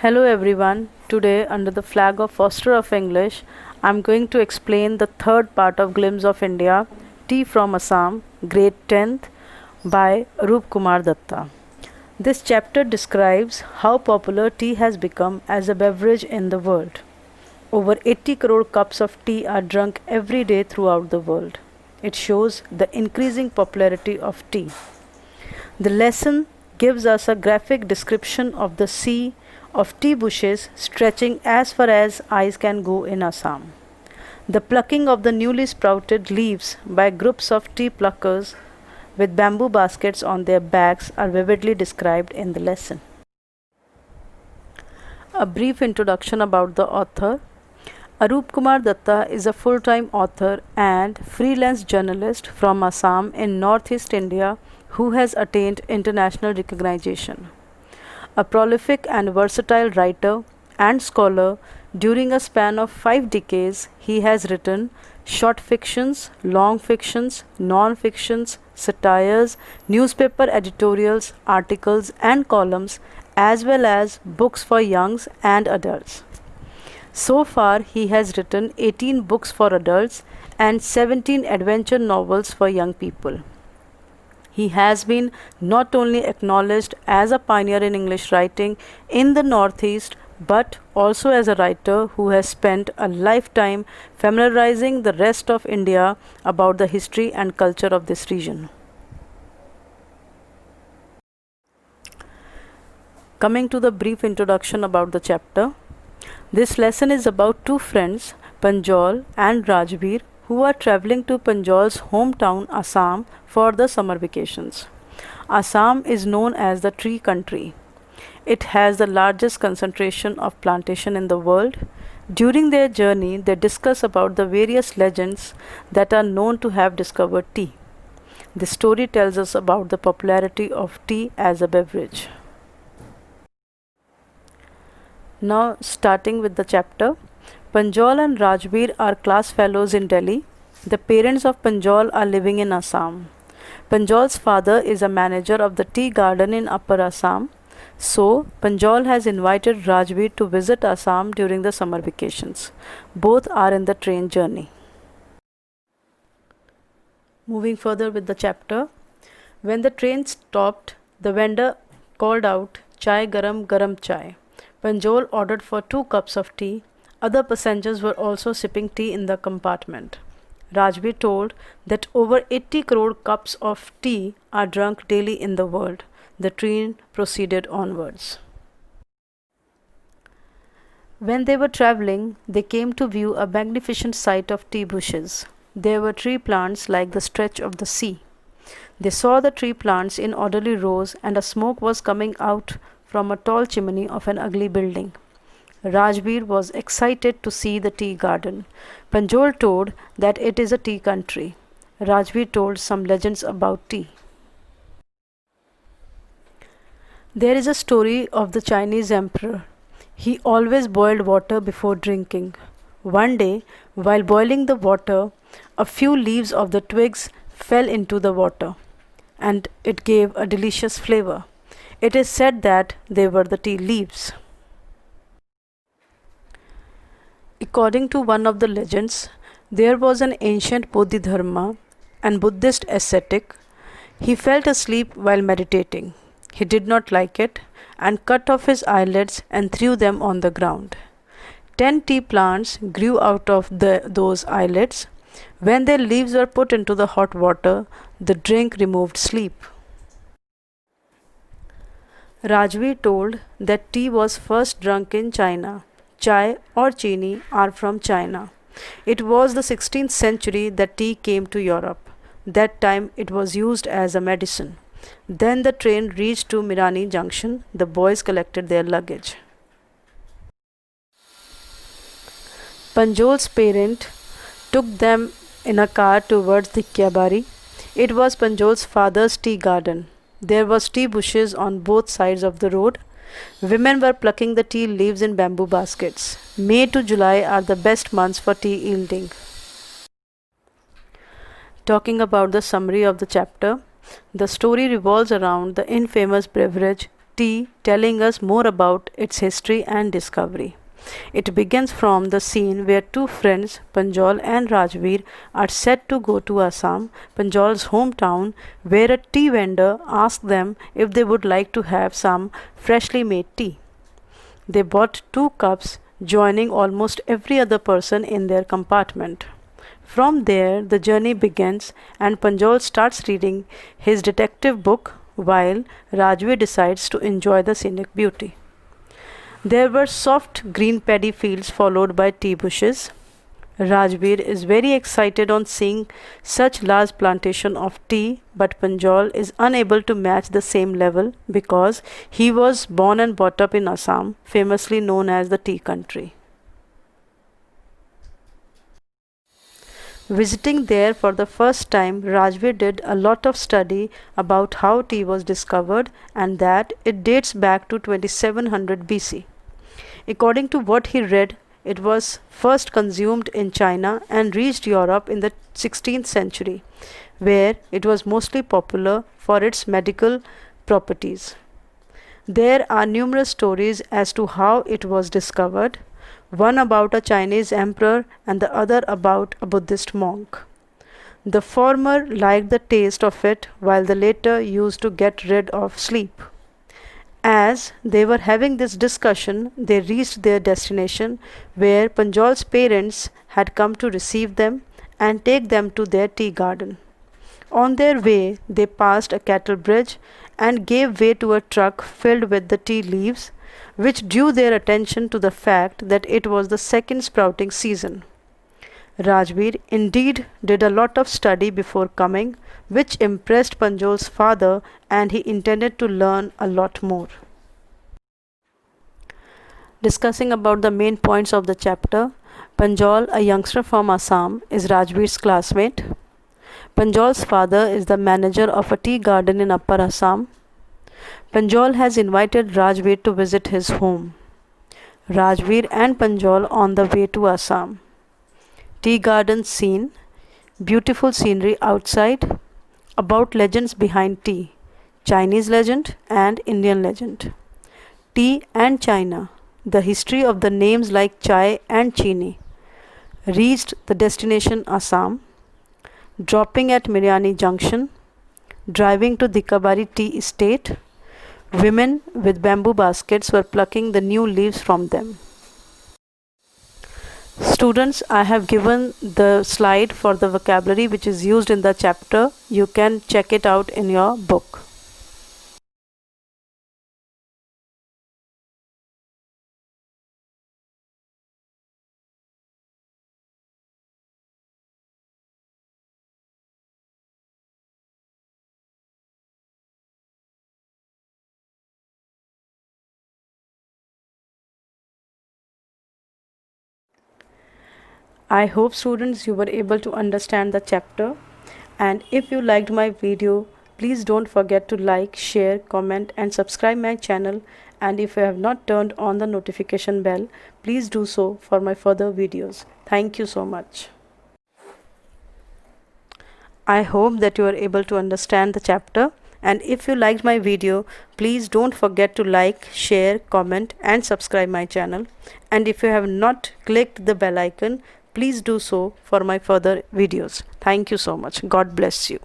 Hello everyone. Today, under the flag of Foster of English, I'm going to explain the third part of Glimpse of India, Tea from Assam, Grade 10th by Arup Kumar Datta. This chapter describes how popular tea has become as a beverage in the world. Over 80 crore cups of tea are drunk every day throughout the world. It shows the increasing popularity of tea. The lesson gives us a graphic description of the sea of tea bushes stretching as far as eyes can go in Assam. The plucking of the newly sprouted leaves by groups of tea pluckers with bamboo baskets on their backs are vividly described in the lesson. A brief introduction about the author. Arup Kumar Datta is a full-time author and freelance journalist from Assam in northeast India who has attained international recognition. A prolific and versatile writer and scholar, during a span of 5 decades, he has written short fictions, long fictions, non fictions, satires, newspaper editorials, articles, and columns, as well as books for youngs and adults. So far, he has written 18 books for adults and 17 adventure novels for young people. He has been not only acknowledged as a pioneer in English writing in the Northeast, but also as a writer who has spent a lifetime familiarizing the rest of India about the history and culture of this region. Coming to the brief introduction about the chapter. This lesson is about two friends, Panjol and Rajbir, who are traveling to Panjol's hometown Assam for the summer vacations. Assam is known as the tree country. It has the largest concentration of plantation in the world. During their journey, they discuss about the various legends that are known to have discovered tea. The story tells us about the popularity of tea as a beverage. Now, starting with the chapter, Panjol and Rajbir are class fellows in Delhi. The parents of Panjol are living in Assam. Panjol's father is a manager of the tea garden in Upper Assam. So, Panjol has invited Rajbir to visit Assam during the summer vacations. Both are in the train journey. Moving further with the chapter, when the train stopped, the vendor called out, "Chai garam garam chai." Panjol ordered for 2 cups of tea. Other passengers were also sipping tea in the compartment. Rajbir told that over 80 crore cups of tea are drunk daily in the world. The train proceeded onwards. When they were traveling, they came to view a magnificent sight of tea bushes. There were tree plants like the stretch of the sea. They saw the tree plants in orderly rows, and a smoke was coming out from a tall chimney of an ugly building. Rajbir was excited to see the tea garden. Panjol told that it is a tea country. Rajbir told some legends about tea. There is a story of the Chinese emperor. He always boiled water before drinking. One day, while boiling the water, a few leaves of the twigs fell into the water, and it gave a delicious flavor. It is said that they were the tea leaves. According to one of the legends, there was an ancient Bodhidharma and Buddhist ascetic. He fell asleep while meditating. He did not like it and cut off his eyelids and threw them on the ground. 10 tea plants grew out of those eyelids. When their leaves were put into the hot water, the drink removed sleep. Rajbir told that tea was first drunk in China. Chai or chini are from China. It was the 16th century that tea came to Europe. That time it was used as a medicine. Then the train reached to Mirani Junction. The boys collected their luggage. Panjol's parent took them in a car towards Dikyabari. It was Panjol's father's tea garden. There was tea bushes on both sides of the road. Women were plucking the tea leaves in bamboo baskets. May to July are the best months for tea yielding. Talking about the summary of the chapter, the story revolves around the infamous beverage tea, telling us more about its history and discovery. It begins from the scene where two friends, Panjol and Rajveer, are set to go to Assam, Panjol's hometown, where a tea vendor asks them if they would like to have some freshly made tea. They bought 2 cups, joining almost every other person in their compartment. From there, the journey begins, and Panjol starts reading his detective book while Rajveer decides to enjoy the scenic beauty. There were soft green paddy fields followed by tea bushes. Rajveer is very excited on seeing such large plantation of tea, but Panjol is unable to match the same level because he was born and brought up in Assam, famously known as the tea country. Visiting there for the first time, Rajveer did a lot of study about how tea was discovered and that it dates back to 2700 BC. According to what he read, it was first consumed in China and reached Europe in the 16th century, where it was mostly popular for its medical properties. There are numerous stories as to how it was discovered, one about a Chinese emperor and the other about a Buddhist monk. The former liked the taste of it, while the latter used to get rid of sleep. As they were having this discussion, they reached their destination, where Panjol's parents had come to receive them and take them to their tea garden. On their way, they passed a cattle bridge and gave way to a truck filled with the tea leaves, which drew their attention to the fact that it was the second sprouting season. Rajveer indeed did a lot of study before coming, which impressed Panjol's father, and he intended to learn a lot more. Discussing about the main points of the chapter, Panjol, a youngster from Assam, is Rajveer's classmate. Panjol's father is the manager of a tea garden in Upper Assam. Panjol has invited Rajveer to visit his home. Rajveer and Panjol on the way to Assam. Tea garden scene, beautiful scenery outside, about legends behind tea, Chinese legend and Indian legend. Tea and China, the history of the names like chai and chini. Reached the destination Assam, dropping at Miryani Junction, driving to Dikabari tea estate. Women with bamboo baskets were plucking the new leaves from them. Students, I have given the slide for the vocabulary which is used in the chapter. You can check it out in your book. I hope students you were able to understand the chapter, and if you liked my video, please don't forget to like, share, comment and subscribe my channel, and if you have not turned on the notification bell, please do so for my further videos. Thank you so much. I hope that you are able to understand the chapter, and if you liked my video, please don't forget to like, share, comment and subscribe my channel, and if you have not clicked the bell icon, please do so for my further videos. Thank you so much. God bless you.